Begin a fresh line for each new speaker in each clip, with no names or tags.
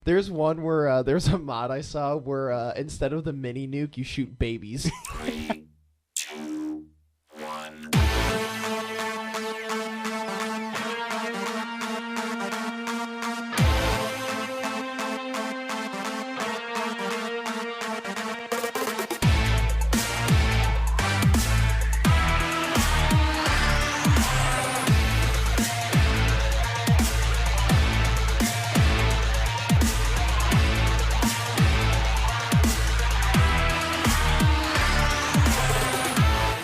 There's one where there's a mod I saw where instead of the mini nuke, you shoot babies.
Three, two, one.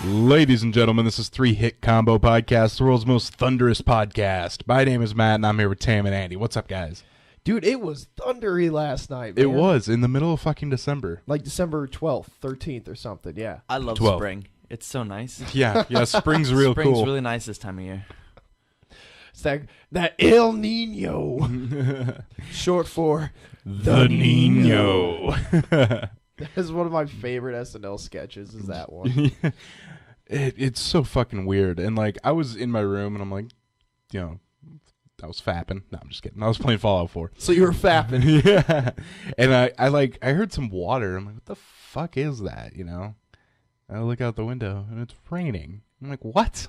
Ladies and gentlemen, this is Three Hit Combo Podcast, the world's most thunderous podcast. My name is Matt, and I'm here with Tam and Andy. What's up, guys?
Dude, it was thundery last night, man.
It was in the middle of fucking December.
Like December 12th, 13th or something, yeah.
I love
12.
spring. It's so nice.
Yeah, spring's real
Spring's
cool.
really nice this time of year.
It's that El Nino, short for
The Nino.
That is one of my favorite SNL sketches, is that one.
It's so fucking weird. And, like, I was in my room, and I'm like, you know, I was fapping. No, I'm just kidding. I was playing Fallout 4.
So you were fapping.
Yeah. And I heard some water. I'm like, what the fuck is that, you know? I look out the window, and it's raining. I'm like, what?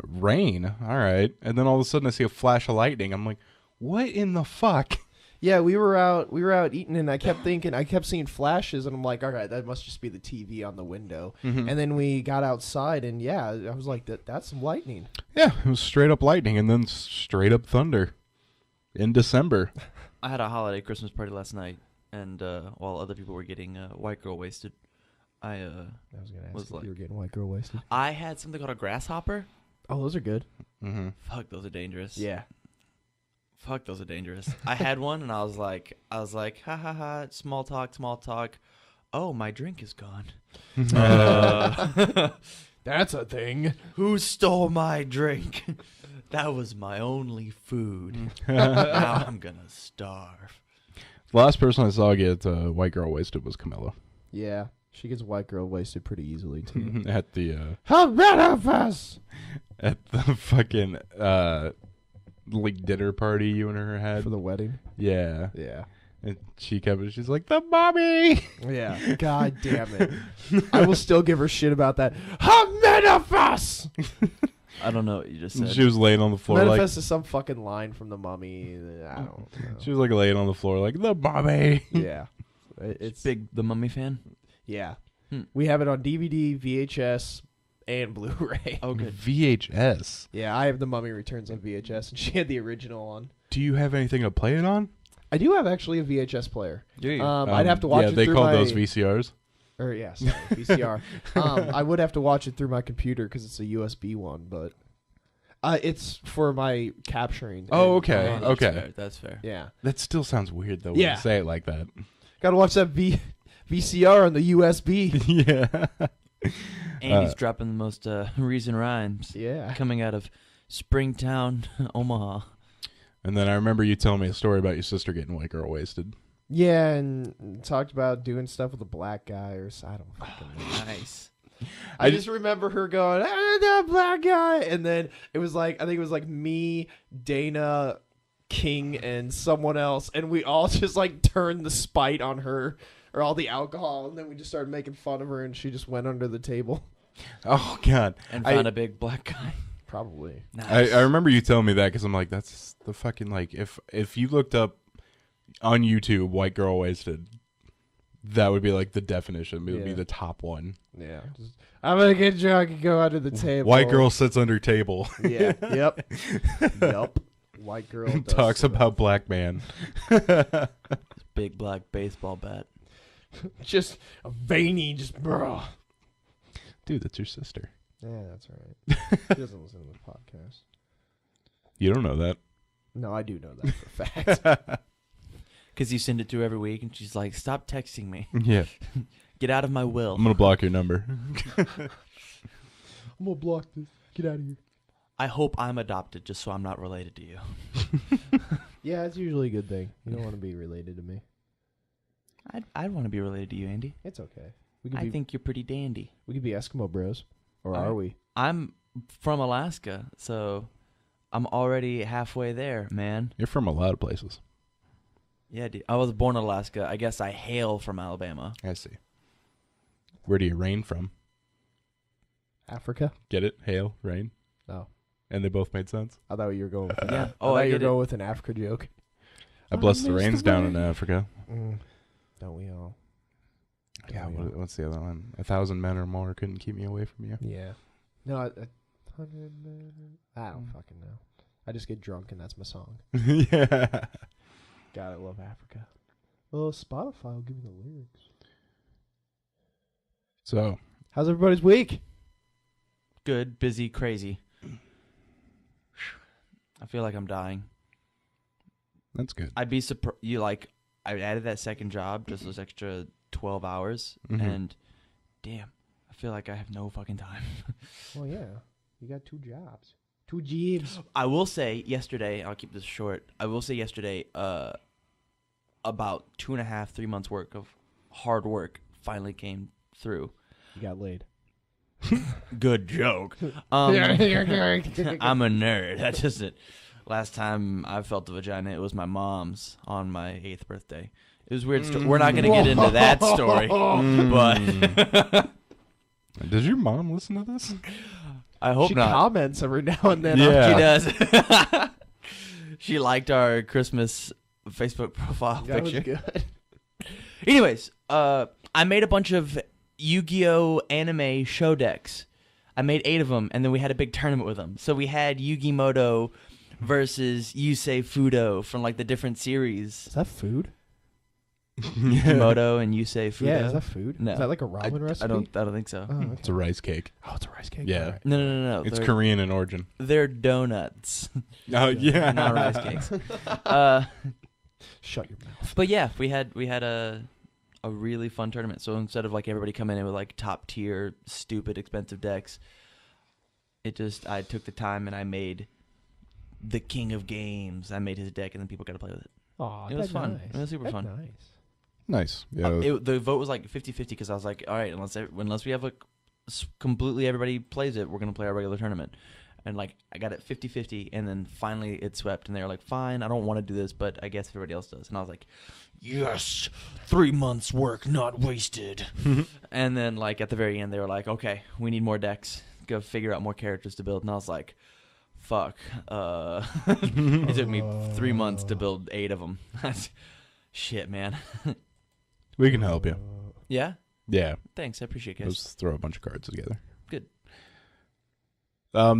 Rain? All right. And then all of a sudden, I see a flash of lightning. I'm like, what in the fuck?
Yeah, we were out eating, and I kept seeing flashes, and I'm like, all right, that must just be the TV on the window.
Mhm.
And then we got outside, and yeah, I was like, that's some lightning.
Yeah, it was straight up lightning, and then straight up thunder in December.
I had a holiday Christmas party last night, and while other people were getting white girl wasted, I
I was gonna ask
Was
if
like-
you were getting white girl wasted.
I had something called a grasshopper.
Oh, those are good.
Mm-hmm.
Fuck, those are dangerous.
Yeah.
Fuck, those are dangerous. I had one, and I was like, ha ha ha, small talk. Oh, my drink is gone.
That's a thing.
Who stole my drink? That was my only food. Now I'm gonna starve.
The last person I saw get white girl wasted was Camilla
Yeah, she gets white girl wasted pretty easily too.
at the
How bad of us?
at the fucking like dinner party you and her had.
For the wedding.
Yeah.
Yeah.
And she's like, the mommy.
Yeah. God damn it. I will still give her shit about that. How many of us?
I don't know what you just said.
She was laying on the floor
Manifest is some fucking line from the Mummy. I don't know.
she was like laying on the floor like, the mommy.
Yeah. It's
Big The Mummy fan.
Yeah.
Hmm.
We have it on DVD, VHS, and Blu-ray.
Oh, good.
VHS.
Yeah, I have The Mummy Returns on VHS, and she had the original on.
Do you have anything to play it on?
I do have actually a VHS player.
Do you?
I'd have to watch it
they
through
call
my...
those VCRs.
Or yeah, sorry, VCR. I would have to watch it through my computer because it's a USB one, but it's for my capturing.
Oh,
and-
okay.
That's
Okay.
fair, that's fair.
Yeah,
That still sounds weird though when
Yeah.
you say it like that.
gotta watch that VCR on the USB.
Yeah.
Andy's dropping the most recent rhymes
Yeah,
coming out of Springtown, Omaha.
And then I remember you telling me a story about your sister getting white girl wasted.
yeah, and talked about doing stuff with a black guy or I don't fucking know.
Nice.
I just remember her going, that black guy, and then it was like I think it was like me, Dana, King, and someone else, and we all just like turned the spite on her or all the alcohol, and then we just started making fun of her, and she just went under the table.
Oh God.
And
I-
found a big black guy.
Probably.
Nice.
I remember you telling me that because I'm like, that's the fucking like if you looked up on YouTube white girl wasted, that would be like the definition. It would be
Yeah.
the top one.
Yeah. I'm gonna get drunk and go under the table.
White girl sits under table.
Yeah. Yep. Yep. White girl does
Talks
sit
about black man.
Big black baseball bat.
up. Just a veiny, just bro.
Dude, that's your sister.
Yeah, that's right. She doesn't listen to the podcast.
You don't know that.
No, I do know that for a fact.
Because you send it to her every week, and she's like, stop texting me.
Yeah.
Get out of my will.
I'm gonna block your number.
I'm gonna block this. Get out of here.
I hope I'm adopted just so I'm not related to you.
Yeah, it's usually a good thing. You don't want to be related to me.
I'd want to be related to you, Andy.
It's okay. We could
I
be
think you're pretty dandy.
we could be Eskimo bros, or
All
are
right.
we?
I'm from Alaska, so I'm already halfway there, man.
You're from a lot of places.
Yeah, dude. I was born in Alaska. I guess I hail from Alabama.
I see. Where do you rain from?
Africa?
Get it? Hail, rain,
No.
and they both made sense.
I thought you were going with an
Yeah.
I
Oh,
thought
I
you were
get it.
going with an Africa joke.
I bless the
miss
rains
the
down in
rain.
Africa.
Don't we all?
Yeah.
Don't we all?
What's the other one? 1,000 men or more couldn't keep me away from you.
Yeah. No, 100 men. I don't fucking know. I just get drunk and that's my song.
Yeah.
God, I love Africa. Well, Spotify will give me the lyrics.
So,
How's everybody's week?
Good, busy, crazy. I feel like I'm dying.
that's good.
I'd be surprised. I added that second job, just those extra 12 hours,
Mhm.
and damn, I feel like I have no fucking time.
Well, yeah. You got 2 jobs. 2 jobs.
I will say yesterday, I'll keep this short. I will say yesterday, about 2.5, 3 months work of hard work finally came through.
You got laid.
Good joke. I'm a nerd. That's just it. Last time I felt the vagina, it was my mom's on my 8th birthday. It was weird. We're not going to get into that story, but
Does your mom listen to this?
I hope
She
not.
comments every now and then.
Yeah.
She does. She liked our Christmas Facebook profile
That was
picture.
good.
Anyways, I made a bunch of Yu-Gi-Oh anime show decks. I made 8 of them, and then we had a big tournament with them. So we had Yugi Moto versus Yusei Fudo from like the different series.
Is that food?
Yugi Moto and Yusei Fudo.
Yeah, is that food?
No.
Is that like a ramen recipe?
I don't think so.
Oh, okay.
It's a rice cake.
Oh, it's a rice cake.
Yeah.
All right.
No.
It's
They're-
Korean in origin.
They're donuts,
Oh, yeah.
not rice cakes.
Shut your mouth.
But yeah, we had a really fun tournament. So instead of like everybody coming in with like top tier, stupid, expensive decks, I took the time and I made the king of games. I made his deck, and then people got to play with it.
Oh,
It was fun. It was super fun.
Nice.
Nice. Yeah.
The vote was like 50-50 because I was like, all right, unless we have like completely everybody plays it, we're gonna play our regular tournament. And like I got it 50-50, and then finally it swept, and they were like, fine, I don't want to do this, but I guess everybody else does. And I was like, yes, 3 months work not wasted. And then like at the very end, they were like, okay, we need more decks. Go figure out more characters to build. And I was like, fuck. It took me 3 months to build 8 of them. Shit, man.
We can help you.
Yeah?
Yeah.
Thanks. I appreciate it, guys.
Let's throw a bunch of cards together.
Good.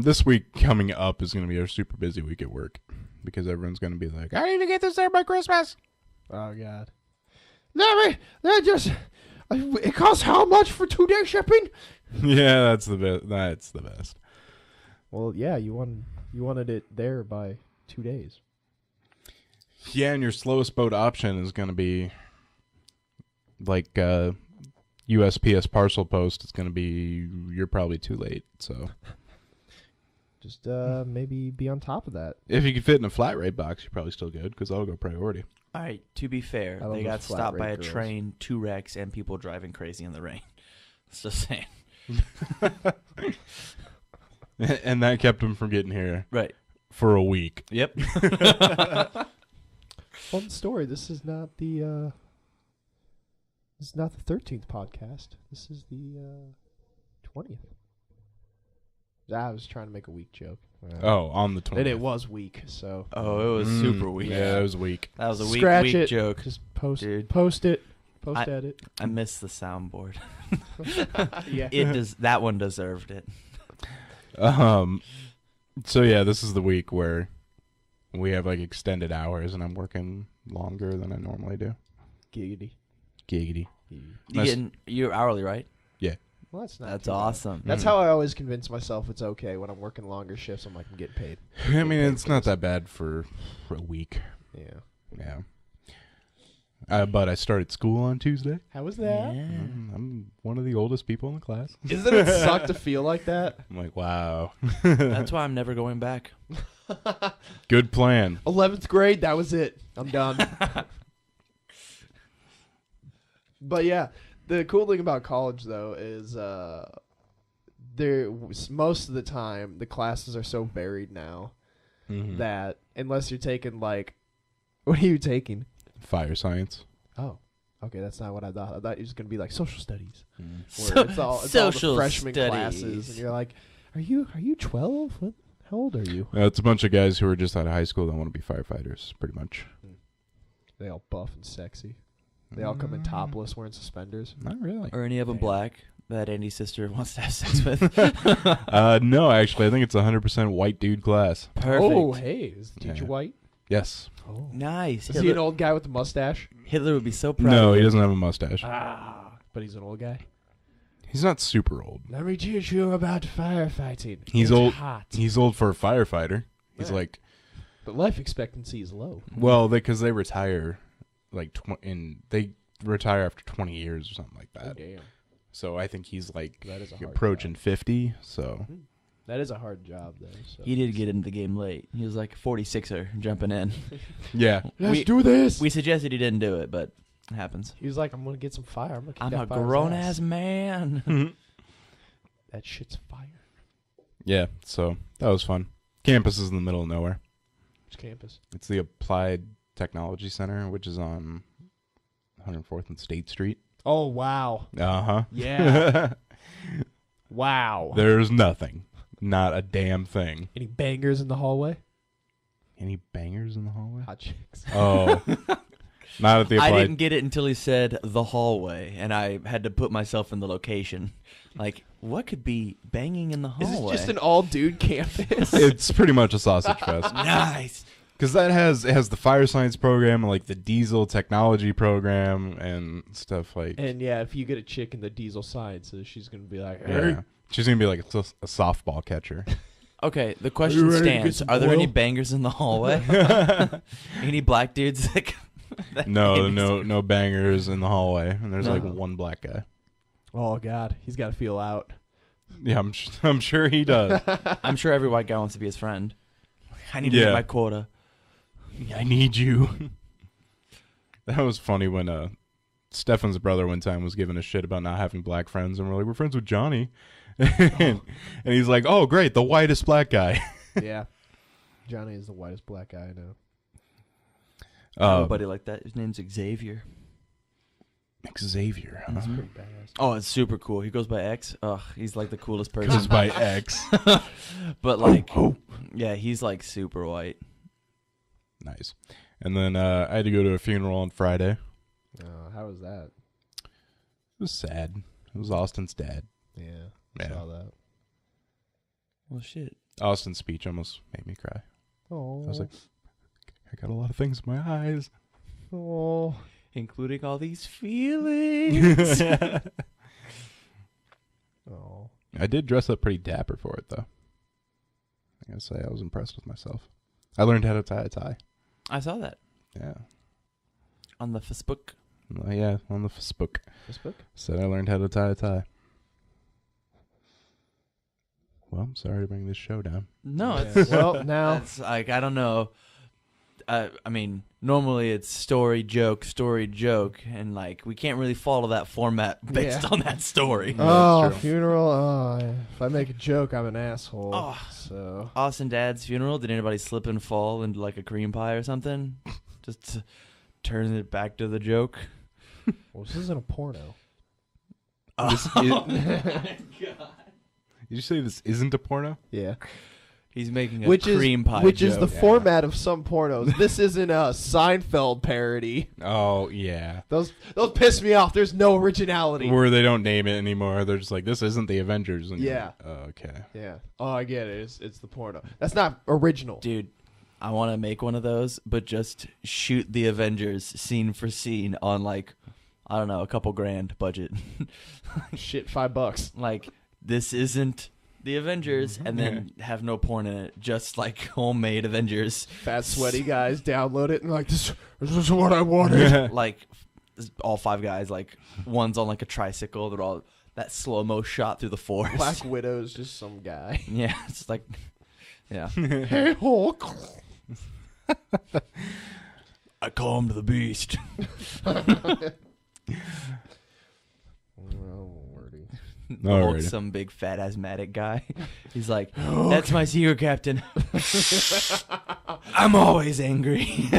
This week coming up is going to be our super busy week at work because everyone's going to be like, I need to get this there by Christmas.
Oh God. It costs how much for 2-day shipping?
Yeah, that's the best. That's the best.
Well, yeah, you wanted it there by 2 days.
Yeah, and your slowest boat option is going to be like USPS parcel post. It's going to be you're probably too late. So
Just maybe be on top of that.
if you can fit in a flat rate box, you're probably still good because that'll go priority.
All right, to be fair,
I love
they
those
got
flat
stopped by
rate
a
girls.
train, 2 wrecks, and people driving crazy in the rain. It's just saying.
And that kept him from getting here
Right.
for a week.
Yep.
Fun story. This is not the 13th podcast. This is the 20th. I was trying to make a weak joke.
Oh, on the 20th.
And it was weak, so
Oh, it was super weak.
Yeah, it was weak.
That was a weak,
Scratch
weak
it.
joke.
just post
Dude.
post edit.
I miss the soundboard.
Yeah.
That one deserved it.
So yeah, this is the week where we have like extended hours, and I'm working longer than I normally do.
Giggity.
Giggity.
You're hourly, right?
Well, that's not.
That's
too bad.
awesome.
That's how I always convince myself it's okay when I'm working longer shifts. I'm like, I'm getting paid.
I mean, it's not that bad for a week.
Yeah.
Yeah. But I started school on Tuesday.
How was that?
Yeah.
I'm one of the oldest people in the class.
Isn't it suck to feel like that?
I'm like, wow.
That's why I'm never going back.
Good plan.
11th grade, that was it. I'm done. But yeah, the cool thing about college though is most of the time the classes are so buried now
Mhm.
that unless you're taking like, what are you taking?
Fire science.
Oh, okay, that's not what I thought. I thought it was gonna be like social studies, where
So-
it's all
social
the freshman
studies.
classes, and you're like, are you 12? What? How old are you?
It's a bunch of guys who are just out of high school that want to be firefighters, pretty much.
They all buff and sexy. They all come in topless, wearing suspenders.
Not really.
Or any of them
Damn.
black that Andy's sister wants to have sex with.
No, actually, I think it's 100% white dude class.
Perfect.
Oh, hey, is the teacher
Yeah.
white?
Yes.
Oh,
Nice.
is he an old guy with a mustache?
Hitler would be so proud.
No,
of
he
you.
doesn't have a mustache.
Ah, but he's an old guy.
He's not super old.
Let me teach you about firefighting.
He's
It's
old.
hot.
He's old for a firefighter. He's
Yeah.
like,
But life expectancy is low.
well, because they retire, like, they retire after 20 years or something like
Oh,
that.
damn.
So I think he's like
That is a hard
approaching
job.
50. So
That is a hard job, though. So.
He did get into the game late. He was like 46er jumping in.
yeah,
Let's do this.
We suggested he didn't do it, but it happens.
He was like, I'm going to get some fire. I'm going to kick
I'm
that
a
fire's
grown
ass.
ass man.
That shit's fire.
yeah. So that was fun. Campus is in the middle of nowhere.
Which campus?
It's the Applied Technology Center, which is on 104th and State Street.
Oh, wow.
Uh
Yeah. Wow.
There's nothing. Not a damn thing.
Any bangers in the hallway?
Any bangers in the hallway?
Hot chicks.
Oh. Not at the
I
Applied.
didn't get it until he said the hallway, and I had to put myself in the location. Like, what could be banging in the
Is
hallway?
this just an all-dude campus?
It's pretty much a sausage fest.
Nice.
Because it has the fire science program and like the diesel technology program and stuff like.
And yeah, if you get a chick in the diesel sciences, she's going to be like,
Yeah.
hey.
She's gonna be like a softball catcher.
Okay, the
you
question
ready to get
stands.
some
Are there any
oil?
bangers in the hallway? Any black dudes that
No,
Andy's-
no bangers in the hallway, and there's like
No.
one black guy.
Oh, God. He's got to feel out.
Yeah, I'm sure he does.
I'm sure every white guy wants to be his friend. I need to
Yeah.
get my quota.
I need you. That was funny when Stefan's brother one time was giving a shit about not having black friends, and we're like, we're friends with Johnny, and he's like, oh great, the whitest black guy.
Yeah. Johnny is the whitest black guy I know.
I have a buddy like that. His name's Xavier.
Xavier, huh?
That's pretty badass.
Oh, it's super cool. He goes by X. Ugh, he's like the coolest person.
Goes by X.
But like, yeah, he's like super white.
Nice. And then I had to go to a funeral on Friday.
How was that?
It was sad. It was Austin's dad.
Yeah.
Yeah.
Saw that.
Well, shit.
Austin's speech almost made me cry.
Oh.
I was like, I got a lot of things in my eyes.
oh.
Including all these feelings.
Oh.
I did dress up pretty dapper for it, though. I gotta say, I was impressed with myself. I learned how to tie a tie.
I saw that
Yeah.
on the Facebook.
Yeah, on the Facebook.
Facebook?
Said I learned how to tie a tie. Well, I'm sorry to bring this show down.
No,
Yeah.
it's
Well, now.
It's like, I don't know. I mean, normally it's story, joke, and like we can't really follow that format based
Yeah.
on that story.
Oh,
true.
funeral. Oh, if I make a joke, I'm an asshole.
Oh.
So.
Austin Dad's funeral. Did anybody slip and fall into like a cream pie or something? Just to turn it back to the joke.
Well, this isn't a porno.
This Did you say this isn't a porno?
Yeah.
He's making a
Which
cream pie
is
joke.
the
Yeah.
format of some pornos. This isn't a Seinfeld parody.
Oh, yeah.
Those piss me off. There's no originality.
Where they don't name it anymore. They're just like, this isn't the Avengers. And you're
Yeah.
like, oh, okay.
Yeah. Oh, I get it. It's the porno. That's not original.
Dude, I want to make one of those, but just shoot the Avengers scene for scene on like, I don't know, a couple grand budget.
Shit, $5.
Like, this isn't the Avengers, and then have no porn in it, just like homemade Avengers.
Fat, sweaty guys download it and like, this is what I wanted.
Like, all five guys, like, one's on like a tricycle, they're all that slow-mo shot through the forest.
Black Widow's just some guy.
Yeah, it's like, yeah.
Hey, Hulk.
I calmed the beast.
Oh, Lordy.
Hulk,
Alrighty.
some big fat asthmatic guy. He's like, that's my secret, Captain. I'm always angry.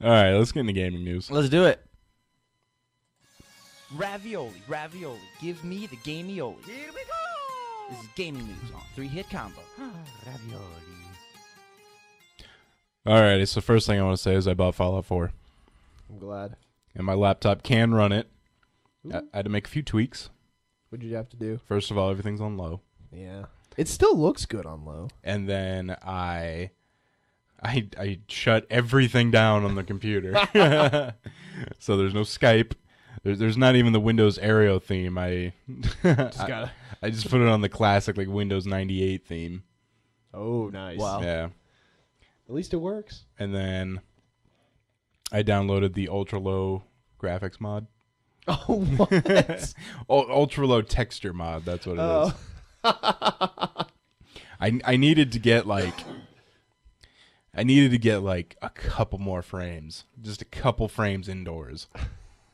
All right, let's get into gaming news.
Let's do it. Ravioli, ravioli. Give me the gameioli. Here we go. This is gaming news on 3-Hit Combo. Ravioli.
All right, so first thing I want to say is I bought Fallout 4,
I'm glad.
and my laptop can run it. I had to make a few tweaks.
What did you have to do?
First of all, everything's on low,
Yeah. It still looks good on low.
and then I shut everything down on the computer, so there's no Skype. There's not even the Windows Aereo theme. I just put it on the classic like Windows 98 theme.
Oh, nice.
Wow.
Yeah.
At least it works.
And then I downloaded the ultra low graphics mod.
Oh, what?
Ultra low texture mod, that's what it is.
Oh.
I needed to get like a couple more frames. Just a couple frames indoors.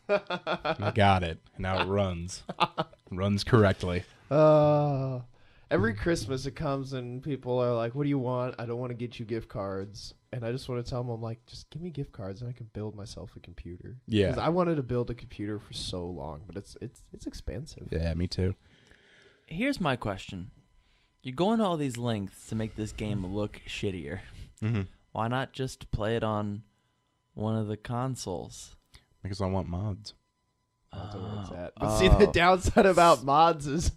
I got it. Now it runs. Runs correctly.
Every Christmas it comes and people are like, what do you want? I don't want to get you gift cards. And I just want to tell them, I'm like, just give me gift cards and I can build myself a computer.
Yeah.
Because I wanted to build a computer for so long, but it's expensive.
Yeah, me too.
Here's my question. You're going to all these lengths to make this game look shittier.
Mm-hmm.
Why not just play it on one of the consoles?
Because I want mods.
That's where it's at. But see, the downside about mods is,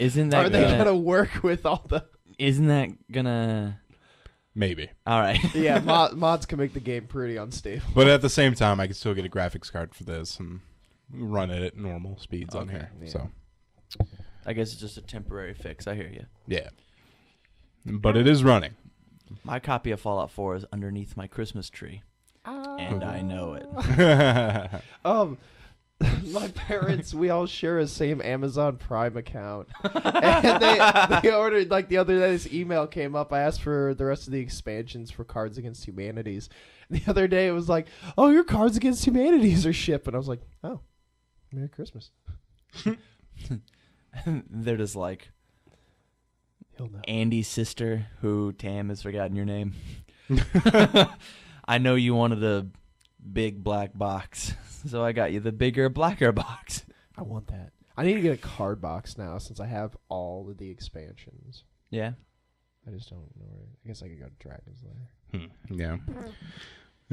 Isn't
are
that
they
gonna,
going to work with all the...
Isn't that gonna...
Maybe.
All right.
Yeah, mods can make the game pretty unstable.
But at the same time, I can still get a graphics card for this and run it at normal speeds on
Okay,
here.
yeah.
So,
I guess it's just a temporary fix. I hear you.
yeah. But it is running.
My copy of Fallout 4 is underneath my Christmas tree, and I know it.
My parents, we all share a same Amazon Prime account. And they ordered, like, the other day, this email came up. I asked for the rest of the expansions for Cards Against Humanities. And the other day, it was like, oh, your Cards Against Humanities are shipping. I was like, oh, Merry Christmas.
They're just like,
He'll know.
Andy's sister, who Tam has forgotten your name. I know you wanted a big black box, so I got you the bigger, blacker box.
I want that. I need to get a card box now since I have all of the expansions.
Yeah.
I just don't know where. I guess I could go to Dragon's Lair.
Yeah.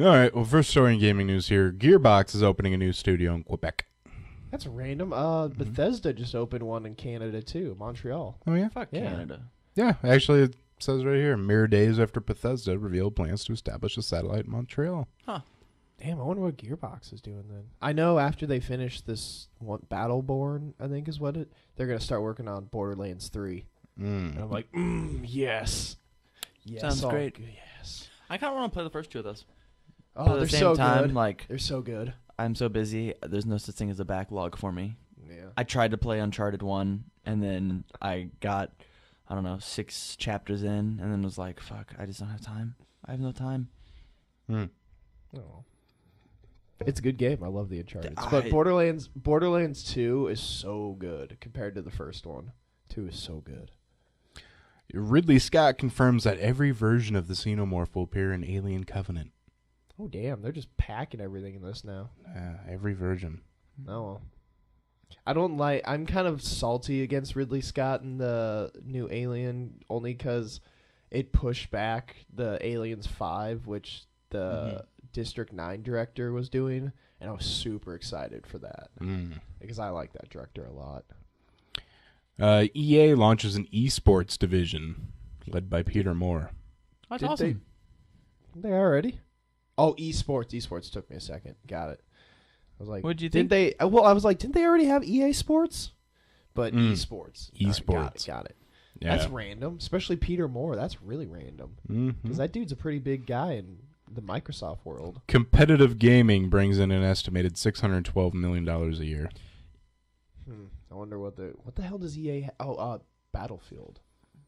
All right. Well, first story in gaming news here. Gearbox is opening a new studio in Quebec.
That's random. Bethesda just opened one in Canada too, Montreal.
Oh, yeah?
Fuck
Yeah.
Canada.
Yeah. Actually, it says right here, mere days after Bethesda revealed plans to establish a satellite in Montreal.
Damn, I wonder what Gearbox is doing then. I know after they finish this one, Battleborn, I think is what they're gonna start working on Borderlands 3. And I'm like, yes,
Sounds
all
great.
good, yes.
I kind of want to play the first two of those.
Oh,
But at
they're
the same
so
time,
good.
like,
They're so good.
I'm so busy. There's no such thing as a backlog for me.
Yeah.
I tried to play Uncharted 1, and then I got, 6 chapters in, and then was like, fuck, I just don't have time. I have no time.
Oh. It's a good game. I love the Uncharted.
I-
But Borderlands 2 is so good compared to the first one. 2 is so good.
Ridley Scott confirms that every version of the Xenomorph will appear in Alien Covenant.
Oh, damn. They're just packing everything in this now.
Every version.
Oh, well. I'm kind of salty against Ridley Scott and the new Alien only because it pushed back the Aliens 5, which the District 9 director was doing, and I was super excited for that because I like that director a lot.
EA launches an esports division led by Peter Moore.
That's
Did
awesome.
They already? Oh, esports. Esports took me a second. Got it. I was like,
What'd you
didn't
think?
they? Well, I was like, didn't they already have EA Sports? But esports. All right,
Esports.
got it.
Yeah.
That's random, especially Peter Moore. That's really random because that dude's a pretty big guy in the Microsoft world.
Competitive gaming brings in an estimated $612 million a year.
I wonder what the hell does EA? Battlefield.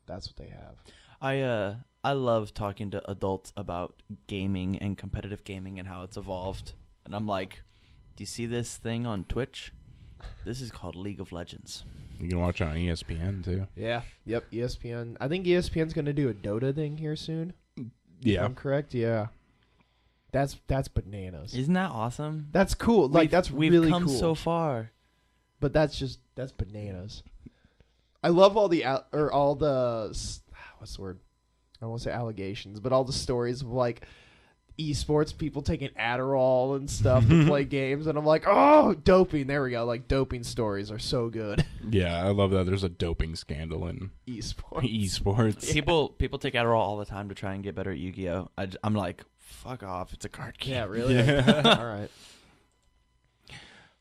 That's what they have.
I love talking to adults about gaming and competitive gaming and how it's evolved. And I'm like, do you see this thing on Twitch? This is called League of Legends.
You can watch it on ESPN too.
Yeah. Yep. ESPN. I think ESPN's going to do a Dota thing here soon. If
Yeah.
I'm correct. Yeah. That's bananas.
Isn't that awesome?
That's cool. Like that's
we've
really
come
cool.
so far.
But that's bananas. I love all the what's the word? I don't want to say allegations, but all the stories of like esports people taking Adderall and stuff to play games, and I'm like, oh, doping. There we go. Like doping stories are so good.
Yeah, I love that. There's a doping scandal in
Esports.
esports.
People take Adderall all the time to try and get better at Yu-Gi-Oh. I'm like, fuck off. It's a card game.
Yeah, really.
Yeah.
All right.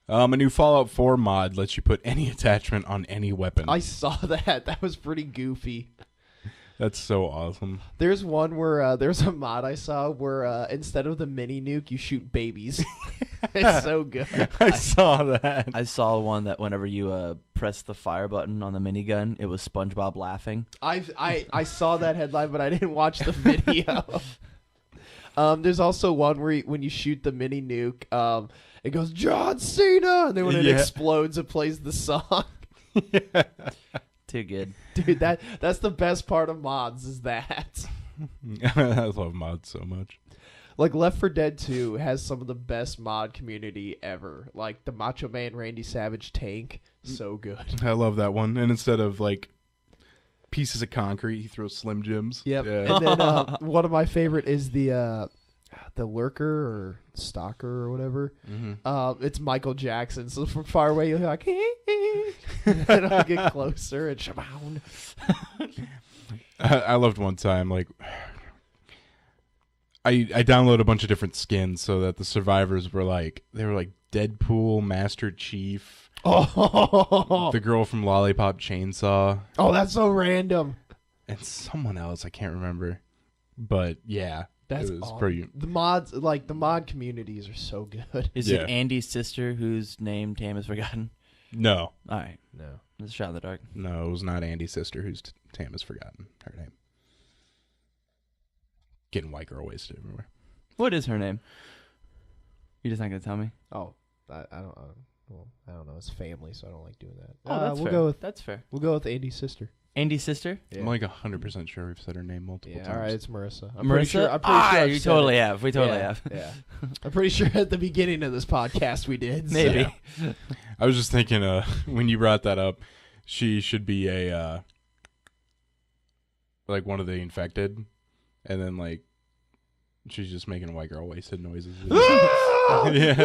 A new Fallout 4 mod lets you put any attachment on any weapon.
I saw that. That was pretty goofy.
That's so awesome.
There's one where there's a mod I saw where instead of the mini nuke, you shoot babies. It's so good.
I saw that.
I saw one that whenever you press the fire button on the minigun, it was SpongeBob laughing.
I saw that headline, but I didn't watch the video. There's also one where when you shoot the mini nuke, it goes John Cena, and then when it explodes, it plays the song.
Too good.
Dude, that's the best part of mods is that.
I love mods so much.
Like Left 4 Dead 2 has some of the best mod community ever. Like the Macho Man Randy Savage tank, so good.
I love that one. And instead of like pieces of concrete, he throws Slim Jims.
Yep.
Yeah.
And then one of my favorite is the lurker or stalker or whatever.
Mm-hmm.
It's Michael Jackson. So from far away, you're like, and I'll get closer and shabound.
I loved one time, like, I downloaded a bunch of different skins so that the survivors were like, Deadpool, Master Chief, the girl from Lollipop Chainsaw,
Oh, that's so random.
and someone else, I can't remember. But yeah,
That's
it was
awesome.
pretty.
The mods, like the mod communities are so good.
Is
Yeah.
it Andy's sister whose name Tam has forgotten?
No,
All right.
No.
Let's shot in the dark.
it was not Andy's sister, whose Tam has forgotten her name. Getting white girl wasted everywhere.
What is her name? You're just not going to tell me?
Oh, I don't. Well, I don't know. It's family, so I don't like doing that.
Oh, that's
we'll
fair. That's fair.
We'll go with Andy's sister.
Andy's sister?
Yeah.
I'm like 100% sure we've said her name multiple
Yeah,
times.
all right, it's Marissa. I'm
Marissa?
pretty sure. I'm pretty sure I've
you
said
totally
it.
have. We totally
Yeah,
have.
Yeah, I'm pretty sure at the beginning of this podcast we did. so-
Maybe.
Yeah. I was just thinking, when you brought that up, she should be a, like one of the infected, and then like, she's just making white girl wasted noises. Yeah.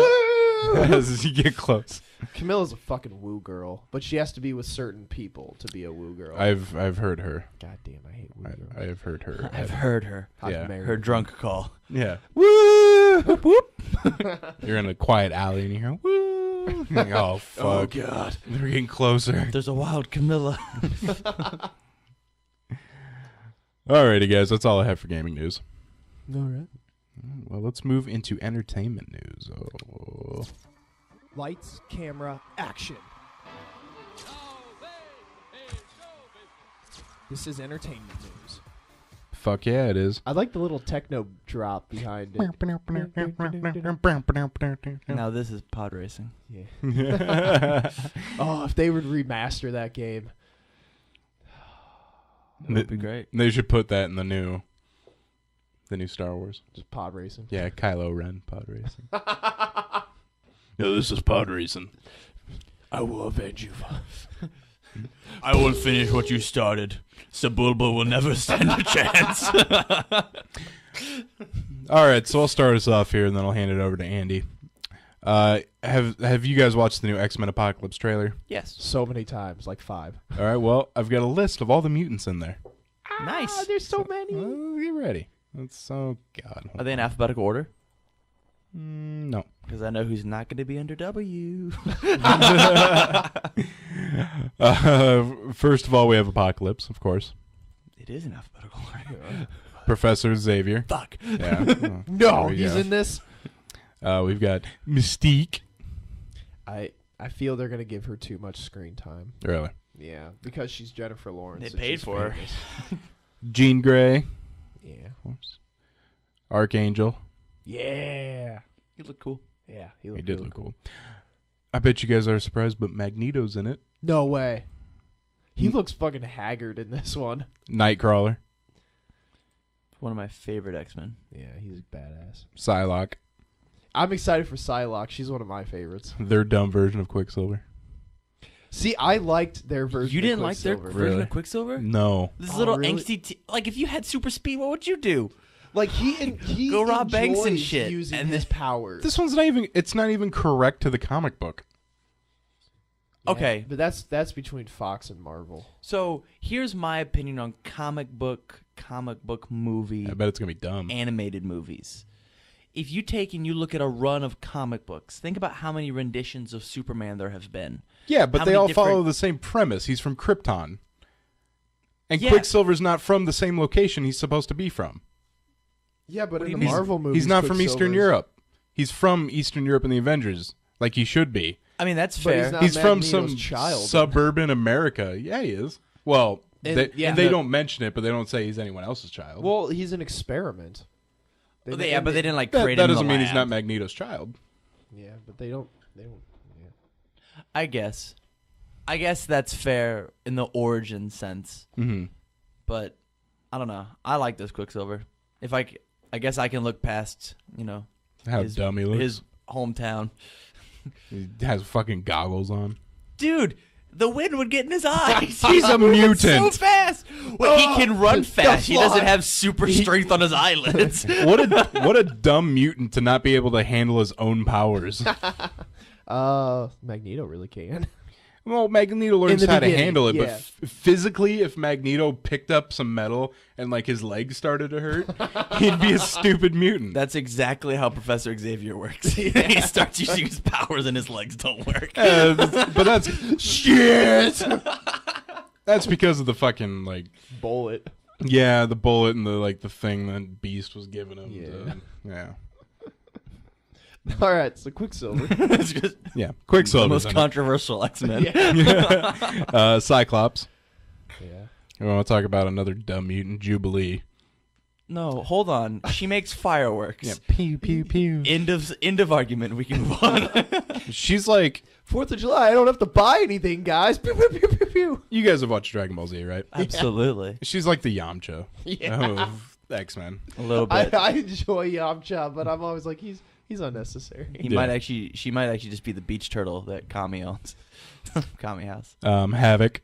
As you get close.
Camilla's a fucking woo girl, but she has to be with certain people to be a woo girl.
I've heard her.
God damn, I hate woo girls.
I've heard her.
I've heard her.
I've
yeah.
married
Her drunk call.
Yeah.
Woo! Whoop, whoop.
You're in a quiet alley and you hear woo. You're like, oh fuck.
Oh god.
They're getting closer.
There's a wild Camilla.
Alrighty guys, that's all I have for gaming news.
All right.
Well, let's move into entertainment news. Oh.
Lights, camera, action. This is entertainment news.
Fuck yeah, it is.
I like the little techno drop behind it.
Now this is pod racing.
Yeah. Oh, if they would remaster that game.
That would be great.
They should put that in the new Star Wars.
Just pod racing.
Yeah, Kylo Ren pod racing. Yeah, this is pod racing.
I will avenge you.
I will finish what you started. Sebulba will never stand a chance.
All right, so I'll start us off here, and then I'll hand it over to Andy. Have you guys watched the new X-Men Apocalypse trailer?
Yes.
So many times, like 5.
All right, well, I've got a list of all the mutants in there.
Nice.
There's so many.
Get ready. That's so God.
Are they in alphabetical order?
No.
Because I know who's not going to be under W.
First of all, we have Apocalypse, of course.
It is in alphabetical order.
Professor Xavier.
Fuck.
Yeah. Oh,
No,
there we
he's
go.
in this.
We've got Mystique.
I feel they're gonna give her too much screen time.
Really.
Yeah, because she's Jennifer Lawrence.
They
and
paid
she's
for her.
famous.
Jean Grey.
Yeah.
Of course. Archangel.
Yeah.
You look cool.
Yeah.
He
looked
did
really
look cool. I bet you guys are surprised, but Magneto's in it.
No way. He
Mm.
looks fucking haggard in this one.
Nightcrawler.
One of my favorite X-Men.
Yeah, he's a badass.
Psylocke,
I'm excited for Psylocke. She's one of my favorites.
their dumb version of Quicksilver.
See, I liked their version.
You
of
didn't like their
Quicksilver.
version
Really?
of Quicksilver?
No,
This
Oh,
little
really?
angsty. Like, if you had super speed, what would you do?
Like he
Go rob banks and
enjoys
shit,
using
and
his
then-
powers.
this one's not even. It's not even correct to the comic book.
Yeah,
Okay.
but that's between Fox and Marvel.
So here's my opinion on comic book movie,
I bet it's gonna be dumb.
animated movies. If you take and you look at a run of comic books, think about how many renditions of Superman there have been.
Yeah, but
How
they
many
all
different-
follow the same premise. He's from Krypton, and
Yeah.
Quicksilver's not from the same location he's supposed to be from.
Yeah, but
What do
in
you
the
mean?
Marvel movies,
He's not from Eastern
Quicksilver's-
Europe. He's from Eastern Europe in the Avengers, like he should be.
I mean, that's
But
fair.
he's not-
He's from
Magneto's
some
child.
suburban America. Yeah, he is. Well,
And-
they,
yeah,
they
but-
don't mention it, but they don't say he's anyone else's child.
Well, he's an experiment.
But they didn't like
that
create
that
him in
doesn't
the
mean he's not
lab.
Magneto's child.
Yeah, but they don't. Yeah.
I guess that's fair in the origin sense,
Mm-hmm.
but I don't know. I like this Quicksilver. If I guess I can look past,
How
his,
dumb he looks.
his hometown.
He has fucking goggles on.
Dude, the wind would get in his eyes.
He's a
moving
mutant.
so fast. Well, he can run
the
fast. He doesn't
fuck?
have super strength on his eyelids.
What a dumb mutant to not be able to handle his own powers.
Magneto really can.
Well, Magneto learns
In the
how to
beginning,
handle it,
yeah.
but physically, if Magneto picked up some metal and like his legs started to hurt, he'd be a stupid mutant.
That's exactly how Professor Xavier works. He starts using his powers and his legs don't work.
But that's shit. That's because of the fucking like
Bullet.
the bullet and the thing that Beast was giving him.
Yeah.
Yeah.
All right, so Quicksilver.
It's just
Yeah.
the
Quicksilver.
most controversial X-Men.
Cyclops.
Yeah.
We want to talk about another dumb mutant, Jubilee.
No, hold on. She makes fireworks.
Pew pew pew.
End of argument. We can move on.
She's like,
4th of July. I don't have to buy anything, guys. Pew pew pew pew pew.
you guys have watched Dragon Ball Z, right?
Absolutely.
She's like the Yamcha
Yeah.
of X-Men.
A little
I
bit.
enjoy Yamcha, but I'm always like he's unnecessary.
She
Yeah.
might actually just be the beach turtle that Kami owns. Kami House.
Havoc,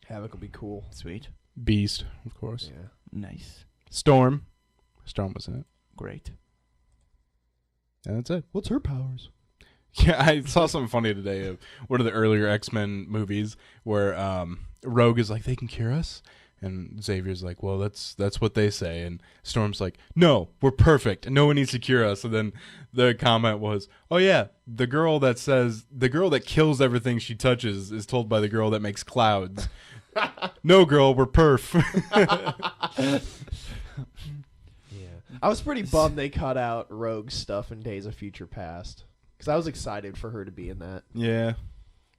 Havoc will be cool.
Sweet.
Beast, of course.
Yeah. Nice.
Storm was in it.
Great.
And that's it.
What's her powers?
Yeah, I saw something funny today of one of the earlier X-Men movies where Rogue is like, they can cure us? And Xavier's like, well, that's what they say. And Storm's like, no, we're perfect. And no one needs to cure us. And then the comment was, oh, yeah, the girl that kills everything she touches is told by the girl that makes clouds. No, girl, we're perf.
Yeah. I was pretty bummed they cut out Rogue's stuff in Days of Future Past. Because I was excited for her to be in that.
Yeah.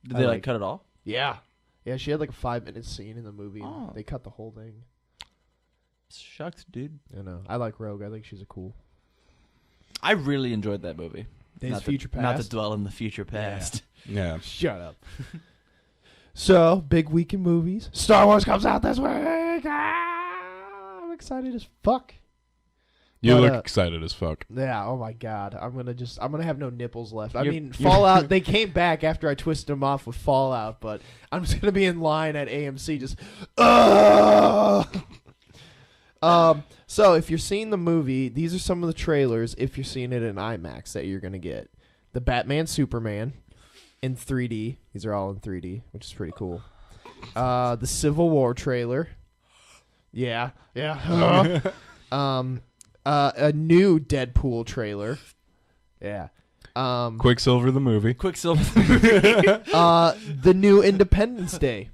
Did
I
they
like-
cut it off?
Yeah. Yeah, she had like a 5-minute scene in the movie. And
Oh.
They cut the whole thing.
Shucks, dude.
I know. I like Rogue. I think she's a cool.
I really enjoyed that movie.
Days
not
of Future
to, Not
Past.
to dwell in the future past.
Yeah.
Shut up. So, big week in movies. Star Wars comes out this week. I'm excited as fuck.
You
But,
look
uh,
excited as fuck.
Yeah, oh my god. I'm gonna have no nipples left. I
You're-
mean, Fallout, they came back after I twisted them off with Fallout, but I'm just gonna be in line at AMC just so if you're seeing the movie, these are some of the trailers if you're seeing it in IMAX that you're gonna get. The Batman Superman in 3D. These are all in 3D, which is pretty cool. The Civil War trailer. Yeah. Yeah. A new Deadpool trailer. Yeah.
Quicksilver the movie.
Quicksilver.
The new Independence Day.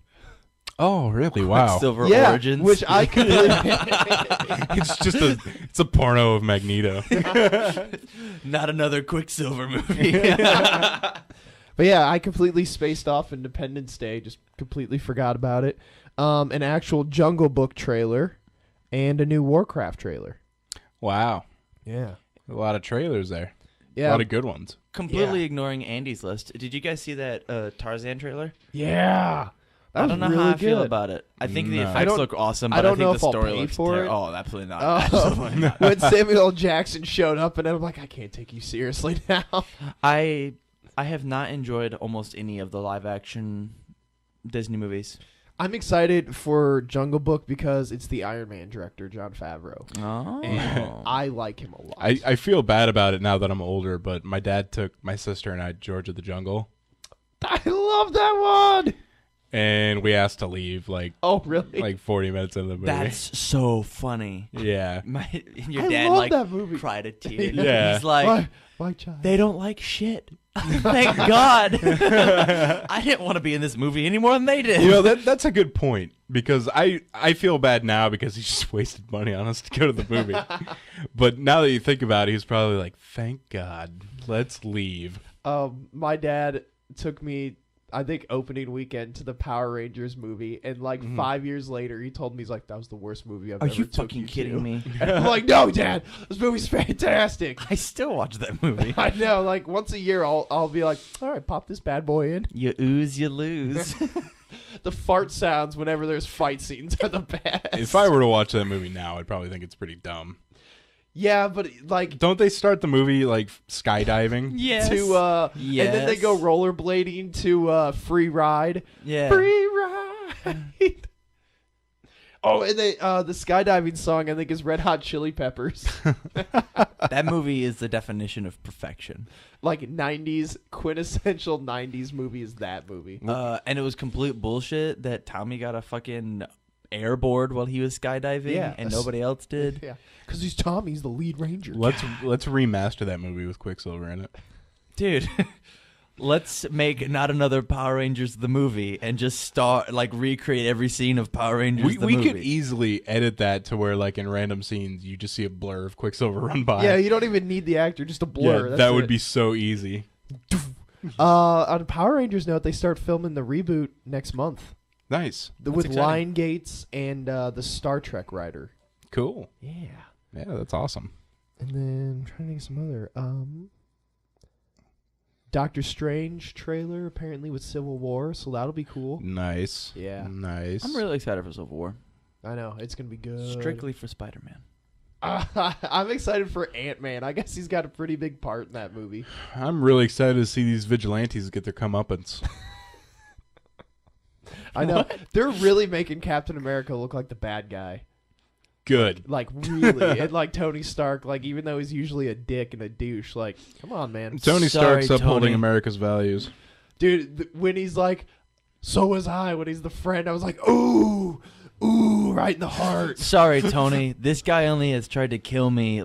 Oh, really? Wow.
Quicksilver
Yeah,
Origins.
which I completely
It's a porno of Magneto.
Not another Quicksilver movie.
But yeah, I completely spaced off Independence Day, just completely forgot about it. An actual Jungle Book trailer and a new Warcraft trailer.
Wow.
Yeah.
A lot of trailers there. A
Yeah.
lot of good ones.
Completely ignoring Andy's list. Did you guys see that Tarzan trailer?
Yeah. That
I
was
don't know
really
how I feel
good.
about it. I think the
No.
effects look awesome,
I
but I,
don't
think
know
the
if I'll
story
pay
looks
for it.
Oh, absolutely not. Absolutely not.
When Samuel L. Jackson showed up, and I'm like, I can't take you seriously now.
I have not enjoyed almost any of the live action Disney movies.
I'm excited for Jungle Book because it's the Iron Man director, Jon Favreau.
Oh.
And I like him a lot.
I feel bad about it now that I'm older, but my dad took my sister and I to George of the Jungle,
I love that one.
and we asked to leave
Oh, really?
like 40 minutes into the movie.
That's so funny.
yeah.
Your
I
dad
love
like
that movie.
cried a tear.
Yeah.
He's like,
Why, child?
they don't like shit. Thank God. I didn't want to be in this movie any more than they did.
You know, that's a good point, because I feel bad now because he just wasted money on us to go to the movie. But now that you think about it, he's probably like, thank God, let's leave.
My dad took me, I think, opening weekend to the Power Rangers movie, and 5 years later, he told me, he's like, that was the worst movie I've
Are
ever
you
took
fucking
you
kidding
to.
me?
And I'm like, no, Dad, this movie's fantastic.
I still watch that movie.
I know, once a year, I'll be like, all right, pop this bad boy in.
You ooze, you lose.
The fart sounds whenever there's fight scenes are the best.
If I were to watch that movie now, I'd probably think it's pretty dumb.
Yeah, but
Don't they start the movie like skydiving?
Yes.
to and then they go rollerblading to Free Ride.
Yeah.
Free Ride. Oh, and they the skydiving song I think is Red Hot Chili Peppers.
That movie is the definition of perfection.
90s quintessential 90s movie is that movie.
And it was complete bullshit that Tommy got a fucking airboard while he was skydiving,
Yeah.
and nobody else did.
Yeah, because he's Tommy's the lead ranger.
Let's remaster that movie with Quicksilver in it.
Dude, let's make not another Power Rangers the movie and just recreate every scene of Power Rangers
We
the movie.
could easily edit that to where, like, in random scenes, you just see a blur of Quicksilver run by.
Yeah, you don't even need the actor, just a blur.
Yeah,
That's
that would
it.
be so easy.
On a Power Rangers note, they start filming the reboot next month
Nice.
with
exciting.
Lion Gates and the Star Trek writer.
Cool.
Yeah.
Yeah, that's awesome.
And then I'm trying to think of some other Doctor Strange trailer apparently with Civil War, so that'll be cool.
Nice.
Yeah.
Nice.
I'm really excited for Civil War.
I know it's gonna be good.
Strictly for Spider-Man.
I'm excited for Ant-Man. I guess he's got a pretty big part in that movie.
I'm really excited to see these vigilantes get their comeuppance.
I know they're really making Captain America look like the bad guy.
Good.
Really, and Tony Stark, even though he's usually a dick and a douche, come on, man.
Tony
Sorry,
Stark's upholding
Tony.
America's values.
Dude, when he's like, so was I, when he's the friend, I was like, ooh, right in the heart.
Sorry, Tony. This guy only has tried to kill me,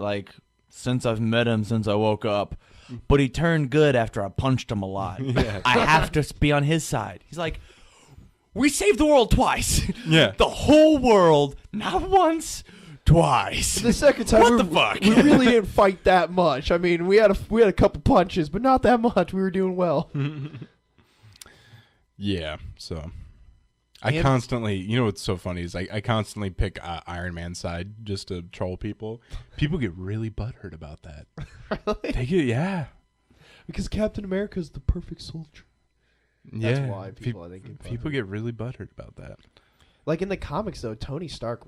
since I've met him, since I woke up. But he turned good after I punched him a lot.
Yeah.
I have to be on his side. He's like, we saved the world twice.
Yeah.
The whole world, not once, twice.
The second time,
What the fuck?
we really didn't fight that much. I mean, we had a couple punches, but not that much. We were doing well.
Yeah. So I
And-
constantly, you know what's so funny is I constantly pick Iron Man's side just to troll people. People get really butthurt about that.
Really?
They get, yeah.
Because Captain America is the perfect soldier. That's
Yeah.
why people, I think, get
People
butthurt.
get really butthurt about that.
In the comics, though, Tony Stark,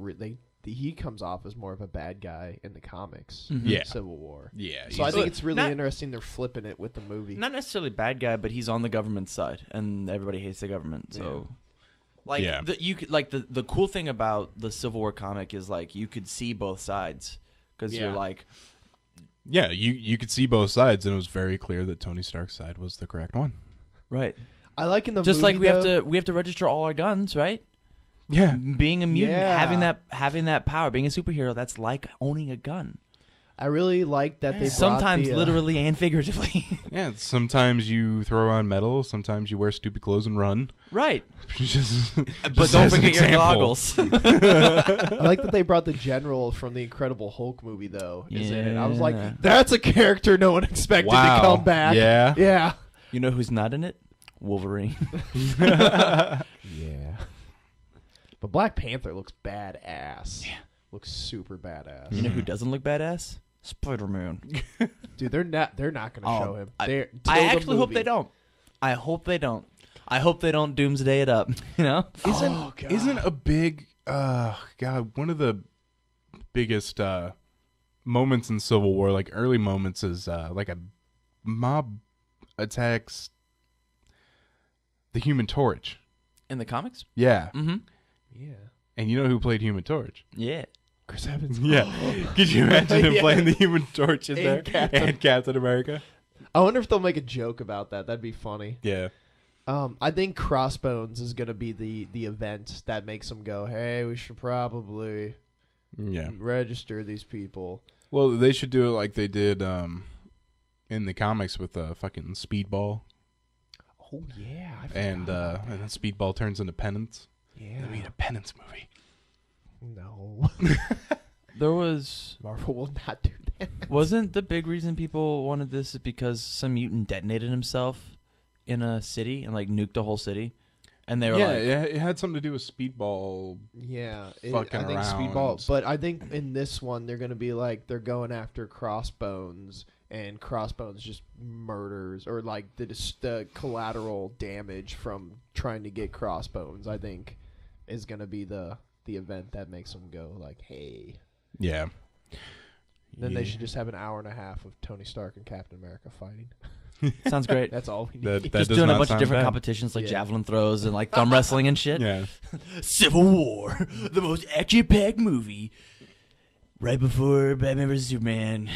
he comes off as more of a bad guy in the comics.
Mhm.
Yeah.
Civil War.
Yeah.
So I
he's-
think it's really
Not-
interesting they're flipping it with the movie.
Not necessarily bad guy, but he's on the government's side, and everybody hates the government. So,
Yeah.
you could the cool thing about the Civil War comic is you could see both sides because
Yeah.
you're
yeah, you could see both sides, and it was very clear that Tony Stark's side was the correct one.
right.
I like in the
Just
movie,
like
though,
we have to register all our guns, right?
Yeah.
Being a mutant,
Yeah.
having that power, being a superhero, that's like owning a gun.
I really like that they brought
Sometimes
the,
literally and figuratively.
Yeah, sometimes you throw on metal, sometimes you wear stupid clothes and run.
Right.
Just,
But
just
don't
as an
forget your
example.
goggles.
I like that they brought the general from the Incredible Hulk movie, though. Is in it. I was
Yeah.
like, that's a character no one expected
Wow.
to come back.
Yeah.
Yeah.
You know who's not in it? Wolverine.
Yeah. But Black Panther looks badass. Yeah. Looks super badass.
You know who doesn't look badass? Spider-Man.
Dude, they're not going to show him.
I
They're- till
I
the
actually hope
movie.
they don't. I hope they don't. I hope they don't doomsday it up. You know,
Isn't a big God, one of the biggest moments in Civil War, like early moments, is like a mob attacks the Human Torch.
in the comics.
Yeah.
Mm-hmm.
Yeah.
And you know who played Human Torch?
Yeah.
Chris Evans.
Yeah. Could you imagine him
Yeah.
playing the Human Torch in
And
there?
Captain-
And Captain America?
I wonder if they'll make a joke about that. That'd be funny.
Yeah.
I think Crossbones is gonna be the event that makes them go, hey, we should probably
Yeah.
register these people.
Well, they should do it like they did in the comics with fucking Speedball.
Oh yeah, I
And then Speedball turns into Penance.
yeah.
They made a Penance movie.
No,
There was
Marvel will not do that.
wasn't the big reason people wanted this is because some mutant detonated himself in a city and like nuked a whole city, and they were
Yeah,
like,
it had something to do with Speedball.
Yeah,
Fucking
I think
around.
Speedball, but I think in this one they're gonna be like they're going after Crossbones, and Crossbones just murders or like the collateral damage from trying to get Crossbones. I think is gonna be the event that makes them go like, hey.
Yeah.
Then
Yeah.
they should just have an hour and a half of Tony Stark and Captain America fighting.
sounds great.
That's all we need.
That
Just
does
doing a
not
bunch of
sound
different
bad.
competitions like
Yeah.
javelin throws and like thumb wrestling and shit.
Yeah.
Civil War, the most action-packed movie. Right before Batman vs Superman,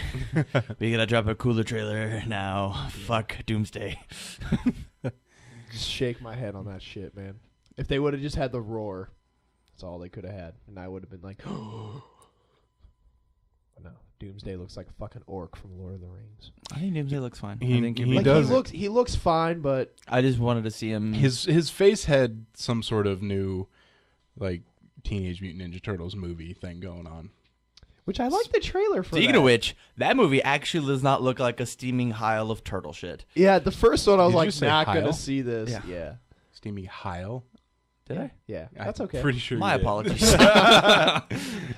we gotta drop a cooler trailer now. Fuck Doomsday.
Just shake my head on that shit, man. If they would have just had the roar, that's all they could have had, and I would have been like, no. Doomsday looks like a fucking orc from Lord of the Rings.
I think Doomsday looks fine.
He-
I think
he
he
does-
He looks fine, but
I just wanted to see him.
His face had some sort of new, like, Teenage Mutant Ninja Turtles movie thing going on.
which I like the trailer for.
Speaking
that.
of which, that movie actually does not look like a steaming pile of turtle shit.
Yeah, the first one I was
Did you
like,
say
not
Heil?
gonna see this.
Yeah.
Yeah,
Steamy Heil.
Did I?
yeah,
I'm
that's okay.
Pretty sure.
My
you did.
apologies.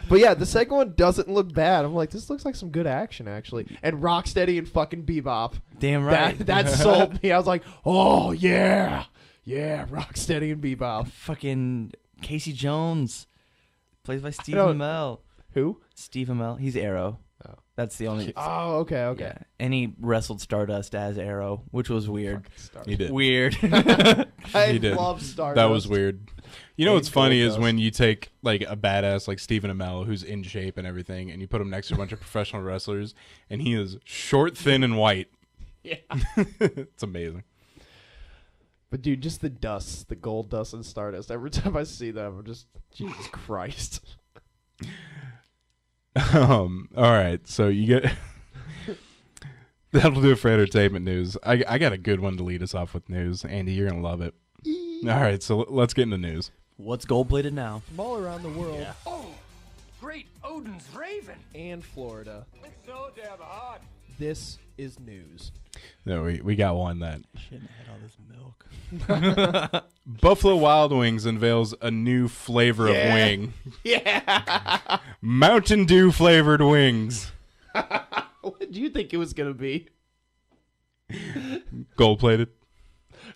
But yeah, the second one doesn't look bad. I'm like, this looks like some good action actually. And Rocksteady and fucking Bebop.
Damn right.
That sold me. I was like, oh yeah, yeah, Rocksteady and Bebop.
Fucking Casey Jones, plays by Steve
don't-
Amell.
Who?
Steve Amell. He's Arrow.
Oh.
That's the only.
Oh, okay.
Yeah. And he wrestled Stardust as Arrow, which was weird.
He did.
Weird.
I
He did.
love Stardust.
That was weird. You know
And
what's funny is
Goldust.
when you take like a badass like Stephen Amell who's in shape and everything, and you put him next to a bunch of professional wrestlers, and he is short, thin, and white.
Yeah.
It's amazing.
But dude, just the dust, the gold dust and Stardust. Every time I see them, I'm just Jesus Christ.
All right, so you get that'll do it for entertainment news. I got a good one to lead us off with news. Andy, you're gonna love it. All right, so let's get into news.
What's gold plated now?
From all around the world
Oh, great Odin's raven.
and Florida,
It's so damn hot.
this is news.
No, we got one that
Shouldn't have had all this milk.
Buffalo Wild Wings unveils a new flavor of wing.
Yeah.
Mountain Dew flavored wings.
What did you think it was gonna be?
Gold plated.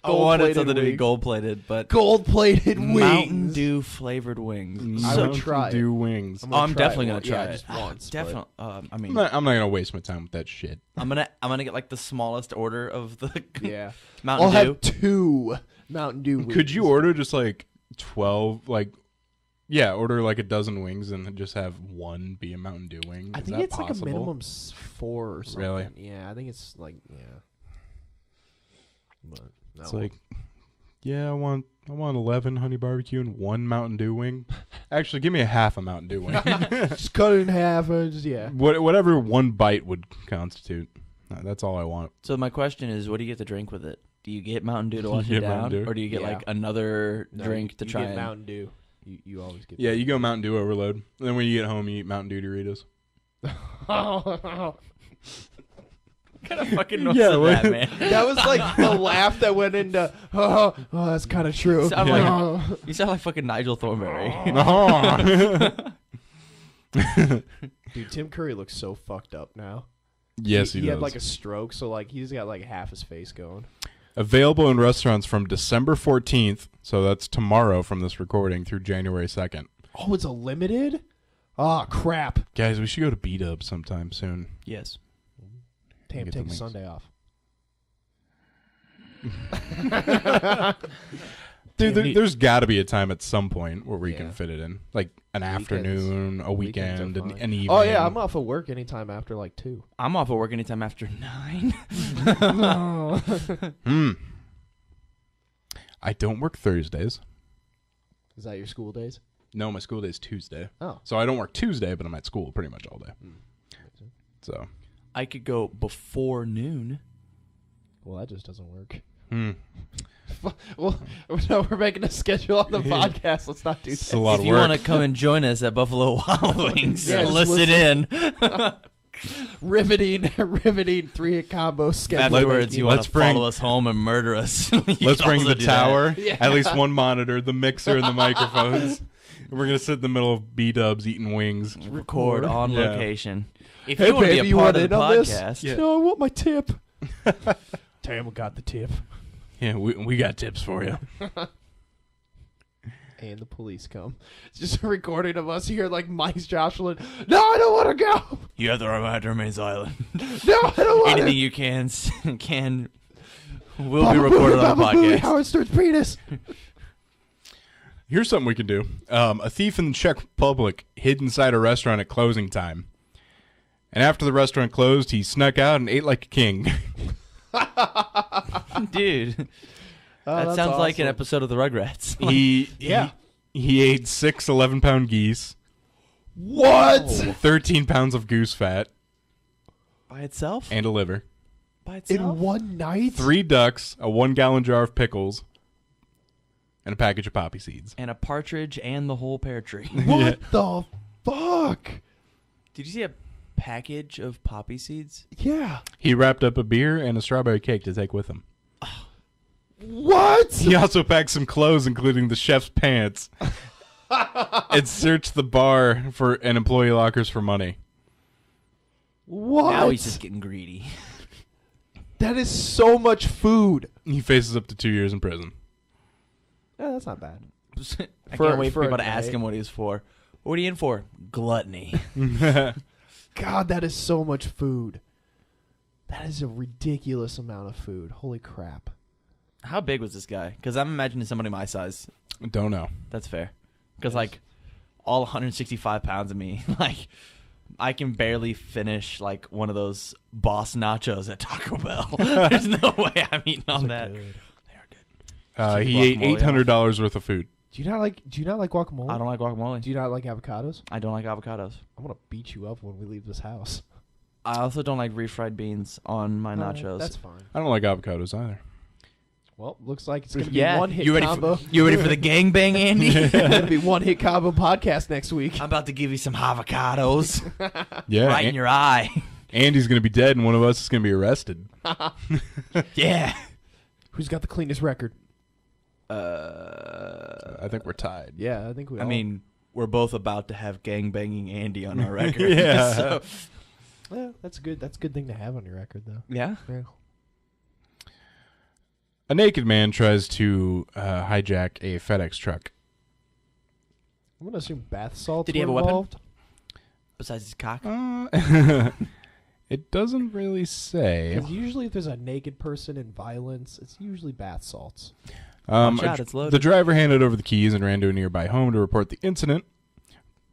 I wanted
Gold-plated
something to be
wings.
gold plated, but
Gold-plated wings.
Mountain Dew flavored wings.
I would
Mountain
try it.
Dew wings.
I'm definitely
it
gonna try
yeah,
it.
just once. but-
Definitely. I
I'm
mean,
not gonna waste my time with that shit.
I'm gonna get like the smallest order of the
Yeah.
Mountain
I'll
Dew.
have 2 Mountain Dew wings.
Could you order just like 12, order like a dozen wings and just have one be a Mountain Dew wing?
I
Is
think
that
it's
possible?
like a minimum 4 or something.
Really?
Yeah, I think it's like But no.
It's like, yeah, I want 11 honey barbecue and 1 Mountain Dew wing. Actually, give me a half a Mountain Dew wing.
just cut it in half. Yeah.
Whatever one bite would constitute. That's all I want.
So my question is, what do you get to drink with it? Do you get Mountain Dew to wash
You
it
get Mountain
down,
Dew?
or do you get
Yeah.
like another
No,
drink to
you
try
get
and?
Mountain Dew. You always get.
Yeah, you go Mountain Dew overload. And then when you get home, you eat Mountain Dew Doritos.
What kind of fucking noise
Yeah,
is
what-
that, man?
That was like the laugh that went into. Oh, that's kind of true.
Sound like-
Oh.
You sound like fucking Nigel Thornberry.
Dude, Tim Curry looks so fucked up now.
Yes, he
had
does.
like a stroke, so like he's got like half his face going.
Available in restaurants from December 14th, so that's tomorrow from this recording, through January 2nd.
Oh, it's a limited? Ah, crap.
Guys, we should go to B-Dubs sometime soon.
Yes.
Damn,
Get
take
the
a
links.
Sunday off.
Dude,
Can't eat.
there's got to be a time at some point where we
Yeah.
can fit it in. Like an
Weekends.
afternoon, a
Weekends are
weekend, an
fine.
evening.
Oh, yeah, I'm off of work anytime after like 2.
I'm off of work anytime after 9.
I don't work Thursdays.
Is that your school days?
No, my school day's Tuesday.
Oh.
So I don't work Tuesday, but I'm at school pretty much all day. So,
I could go before noon.
Well, that just doesn't work.
Well,
Well, no, we're making a schedule on the podcast. Let's not do
it's
that.
a lot
If
of
you
work.
want to come and join us at Buffalo Wild Wings,
Yeah, just
listen in.
riveting 3-hit combo schedule.
Afterwards, you want
Let's
to
bring-
follow us home and murder us. You
Let's
can
bring
also
the
do that.
tower,
Yeah.
at least one monitor, the mixer, and the microphones. We're going to sit in the middle of B-Dubs eating wings.
Record on
Yeah.
location. If
Hey,
you want to
baby,
be
you
a part
want
of
in
the
on this?
podcast,
Yeah.
No, I want my tip. Tam got the tip.
Yeah, we got tips for you.
And the police come. It's just a recording of us here like Mike's Jocelyn. No, I don't want to go.
you have the right to remain silent.
No, I don't want
Anything
to.
you can will be recorded on the podcast.
Howard Stern's penis.
Here's something we can do. A thief in the Czech Republic hid inside a restaurant at closing time. And after the restaurant closed, he snuck out and ate like a king.
Dude,
Oh,
that
that's
sounds like an
awesome.
episode of the Rugrats.
Yeah.
He ate 6 11-pound geese,
What?
13 pounds of goose fat,
By itself?
and a liver.
By itself?
In one night?
3 ducks, a 1-gallon jar of pickles, and a package of poppy seeds.
And a partridge and the whole pear tree.
What the fuck?
Did you see a package of poppy seeds?
Yeah.
He wrapped up a beer and a strawberry cake to take with him.
What?
He also packed some clothes, including the chef's pants, and searched the bar and employee lockers for money.
What?
Now he's just getting greedy.
That is so much food.
He faces up to 2 years in prison.
Yeah, that's not bad.
I
For-
can't wait for
for a
people to ask
night.
him what he's for. What are you in for? Gluttony.
God, that is so much food. That is a ridiculous amount of food. Holy crap.
How big was this guy? Because I'm imagining somebody my size.
Don't know.
That's fair. Because, like, all 165 pounds of me, like, I can barely finish, like, one of those boss nachos at Taco Bell. There's no way I'm eating on that.
Good.
Keep
He ate
guacamole
$800 worth of food.
Do you not like guacamole?
I don't like guacamole.
Do you not like avocados?
I don't like avocados.
I'm gonna beat you up when we leave this house.
I also don't like refried beans on my nachos.
That's fine.
I don't like avocados either.
Well, looks like it's gonna be
yeah,
one hit
you ready
combo.
you ready for the gangbang, Andy?
It's gonna be one hit combo podcast next week.
I'm about to give you some avocados
Yeah,
right in your eye.
Andy's going to be dead, and one of us is going to be arrested.
Yeah.
Who's got the cleanest record?
I think we're tied.
Yeah, I think we.
I
all-
mean, we're both about to have gangbanging Andy on our record.
Yeah.
So,
yeah, that's good. That's a good thing to have on your record, though.
yeah.
Yeah.
A naked man tries to hijack a FedEx truck.
I'm gonna assume bath salts.
Did he
were
have a weapon?
involved.
Besides his cock.
It doesn't really say.
'Cause usually, if there's a naked person in violence, it's usually bath salts.
Watch out, it's loaded.
The driver handed over the keys and ran to a nearby home to report the incident.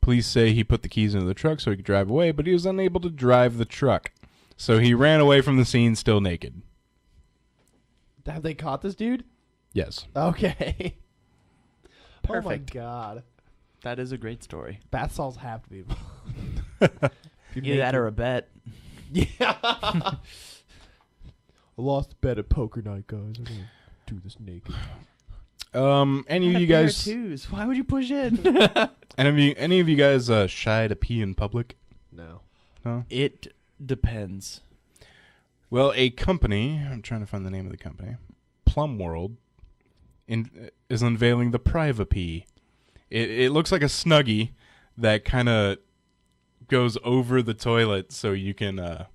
Police say he put the keys into the truck so he could drive away, but he was unable to drive the truck. So he ran away from the scene still naked.
Have they caught this dude?
Yes.
Okay. Oh my
Perfect.
god.
That is a great story.
Bath salts have to be.
Either that or a bet.
Yeah. I lost a bet at poker night, guys. I'm gonna do this naked.
Any of you guys?
Twos. Why would you push in?
Any of you guys shy to pee in public?
No.
No.
It depends.
Well, a company, I'm trying to find the name of the company, Plum World, is unveiling the Privapee. It looks like a Snuggie that kind of goes over the toilet so you can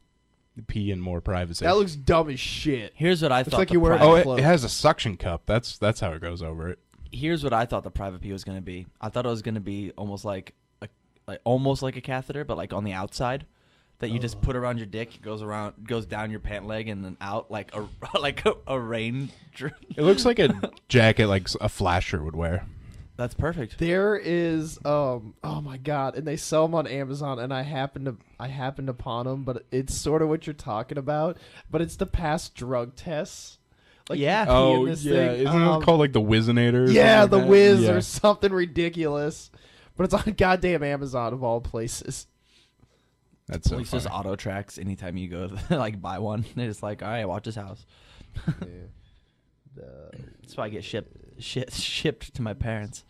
pee in more privacy.
That looks dumb as shit.
Here's what I thought.
like
the
you wear-
private-
oh, it
close.
has a suction cup. That's how it goes over it.
Here's what I thought the private pee was gonna be. I thought it was gonna be almost like a catheter, but like on the outside, that you just put around your dick. It goes down your pant leg and then out like a rain.
It looks like a jacket like a flasher would wear.
That's perfect.
There is oh my god, and they sell them on Amazon, and I happened upon them, but it's sort of what you're talking about, but it's to pass drug tests. Like you
Yeah.
pee
Oh
in this
yeah,
thing.
isn't it called like the Wizinator? or
Yeah,
something
the
like that?
Wiz
Yeah.
or something ridiculous. But it's on goddamn Amazon of all places.
That's so
Police just
funny.
auto tracks anytime you go like buy one. They're just like, all right, watch this house. That's why I get shipped to my parents.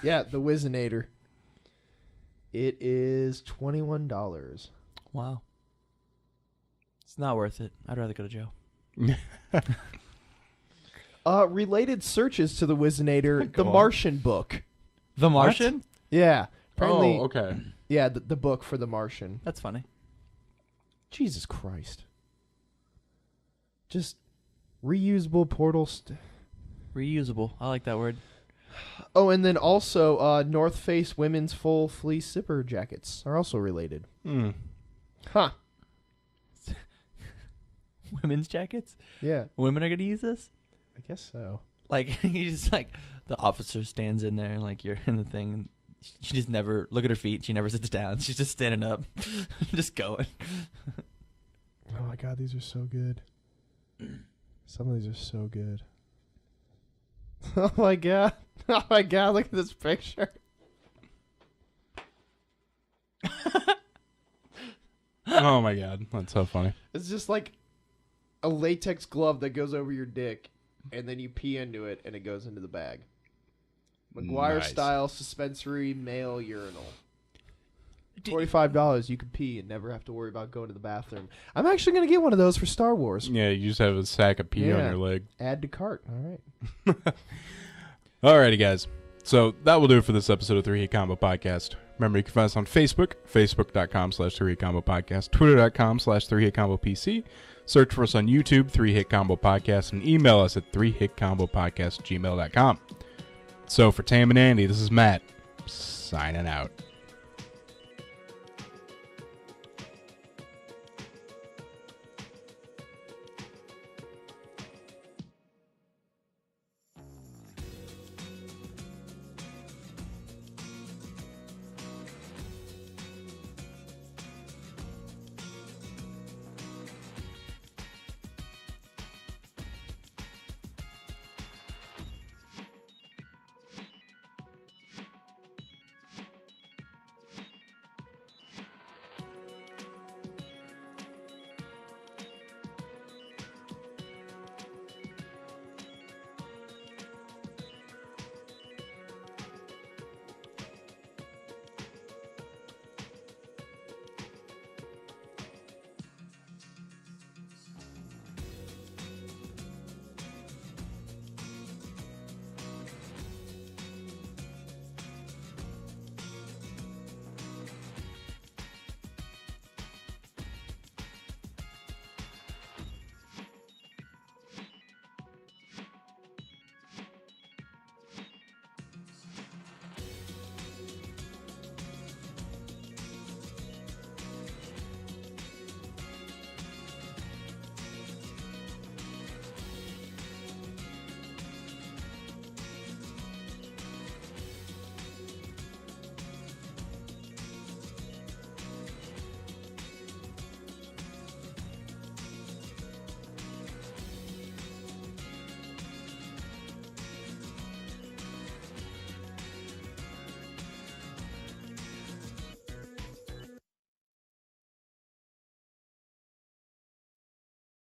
Yeah, the Wizinator. It is $21.
Wow. It's not worth it. I'd rather go to jail.
Related searches to the Wizinator,
Go
the
on.
Martian book.
The Martian?
Yeah. Apparently,
Oh, okay.
yeah, the book for The Martian.
That's funny.
Jesus Christ. Just reusable portal.
Reusable. I like that word.
Oh, and then also North Face women's full fleece zipper jackets are also related.
Hmm.
Huh.
Women's jackets?
Yeah,
Women are going to use this?
I guess so.
Like, you just like, the officer stands in there, like, you're in the thing. And she just never, look at her feet. She never sits down. She's just standing up, just going.
Oh my god, these are so good. Some of these are so good. Oh my god. Oh my god, look at this picture.
Oh my god, that's so funny.
It's just like a latex glove that goes over your dick, and then you pee into it, and it goes into the bag. McGuire
Nice.
style suspensory male urinal. $45, you can pee and never have to worry about going to the bathroom. I'm actually going to get one of those for Star Wars.
Yeah, you just have a sack of pee on
Yeah.
your leg.
Add to cart. All right.
Alrighty, guys. So that will do it for this episode of 3 Hit Combo Podcast. Remember, you can find us on Facebook, facebook.com/3 Hit Combo Podcast, twitter.com/3 Hit Combo PC. Search for us on YouTube, 3 Hit Combo Podcast, and email us at 3hitcombopodcast@gmail.com. So for Tam and Andy, this is Matt, signing out.